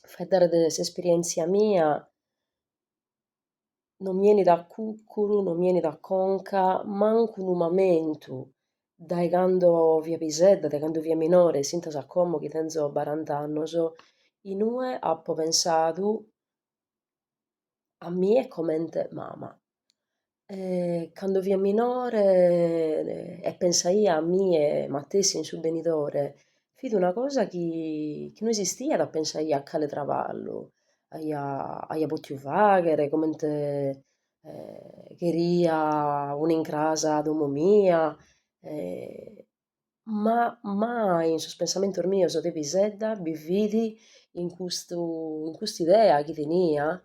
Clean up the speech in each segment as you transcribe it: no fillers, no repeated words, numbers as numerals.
faddare de s'esperienzia mia, non mieni da cuccuru, non mieni da conca, mancu unu momentu, dai cando fia pisedda, dai cando fia minore, sintas a como chi tenzo 40 annos, inue apo pensadu a mie comente mama. Cando fia minore e pensaia a mie matessi in su benidore, fit una cosa chi non esistia da pensaia a cale traballu, aia potiu faghere, comente cheria un'incrasa domo mia, eh, ma mai in sos pensamentos mios de pisedda bi fidi in cust'idea chi tenia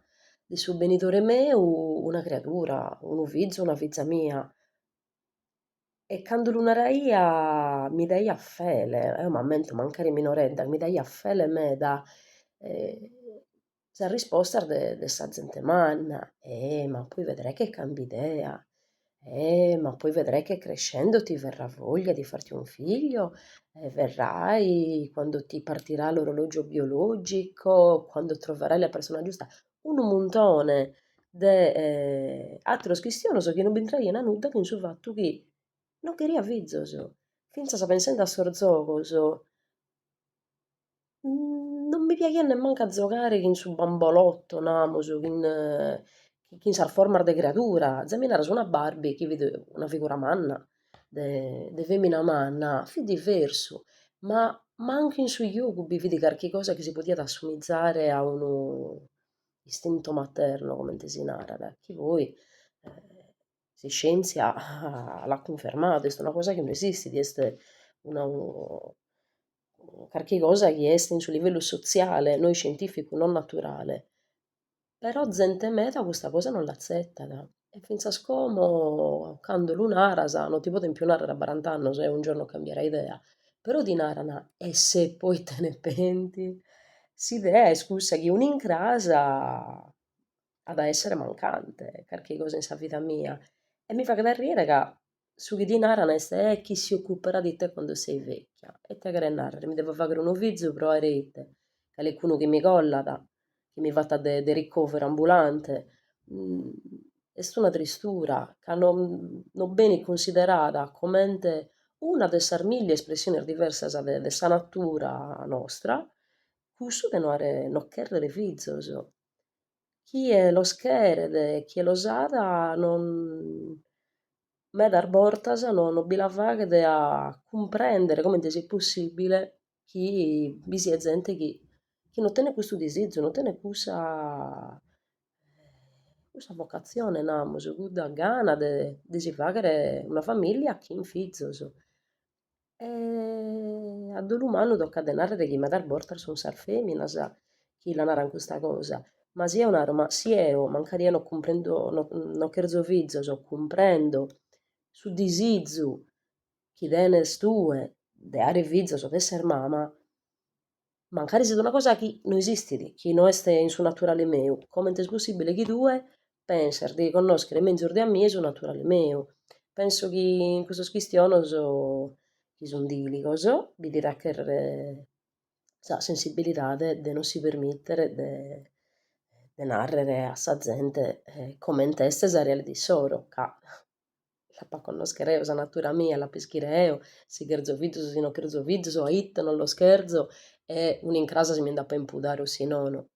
de su benidore meu una creatura, unu fizu, una fiza mia. E cando lu naraia mi daia fele, m'ammento mancari minoredda, mi daia fele meda. Eh, Sa risposta de sa zente manna, ma poi vedrai che cambi idea, ma poi vedrai che crescendo ti verrà voglia di farti un figlio, e verrai quando ti partirà l'orologio biologico, quando troverai la persona giusta. Un montone de atteros chistionos chi non bintraian nudda che in su fattu chi non cheria fizos. Finza sa pensende a sorzogos. Non mi piaghia nemmancu a giocare in su bambolotto, namus, in sa forma de creatura. Se mi naras una Barbie, chi vide una figura manna, de femina manna, fit diversu. Ma mancu in su jogu bi vidi carchi cosa che si podia assomigliare a uno istinto materno, come si narra. Chi voi, si scienzia l'ha confermato, è una cosa che non esiste, è una, qualche cosa che è in su livello sociale, noi scientifico, non naturale. Però gente meta questa cosa non l'accetta. E finza scomo, quando lunara, sa, non ti pote più narrare a 40 anni se un giorno cambierai idea. Però di narana, e se poi te ne penti? Si idea è scusa che un'incrasa ad essere mancante, qualche cosa in sa vita mia. E mi fa che da ridere che su chi di narana è chi si occuperà di te quando sei vecchia. E te che narrare, mi devo fare un vizio però a rete, che è qualcuno che mi collata, che mi fa de ricovero ambulante. Mm, è sta una tristura, che non bene considerata come una delle mille espressioni diverse de sa natura nostra, questo che non chiede fizzos. Chi è lo scherede, chi è lo sada, non... Me dar bortas non bi la faghe a comprendere come sia possibile chi vi sia gente che non tiene questo disagio, non tiene questa vocazione, namus, questa gana di si fare una famiglia chi in fizzos. E a dell'umano tocca denare che mi dar bortas son sar feminas, chi la naran questa cosa. Ma sia un'arma, sia io, mancaria non comprendo, non cherzo fizzos, comprendo su disizu chi denes tue, de are fizzos, de esser mama, mancari siete una cosa che non esiste, che non è in suo naturale meu. Come è possibile che due pensano di conoscere meglio di me su naturale meu? Penso che in questo questione che sono diligos, vi dirà che sa sensibilità de non si permettere de narrare a sa gente come in testa esariale di soro, ca la pa conoschereo, sa natura mia, la peschireo, si cherzo viddio, si non cherzo viddio, so hit, non lo scherzo, e un'incrasa si mi andà a impudare o si no.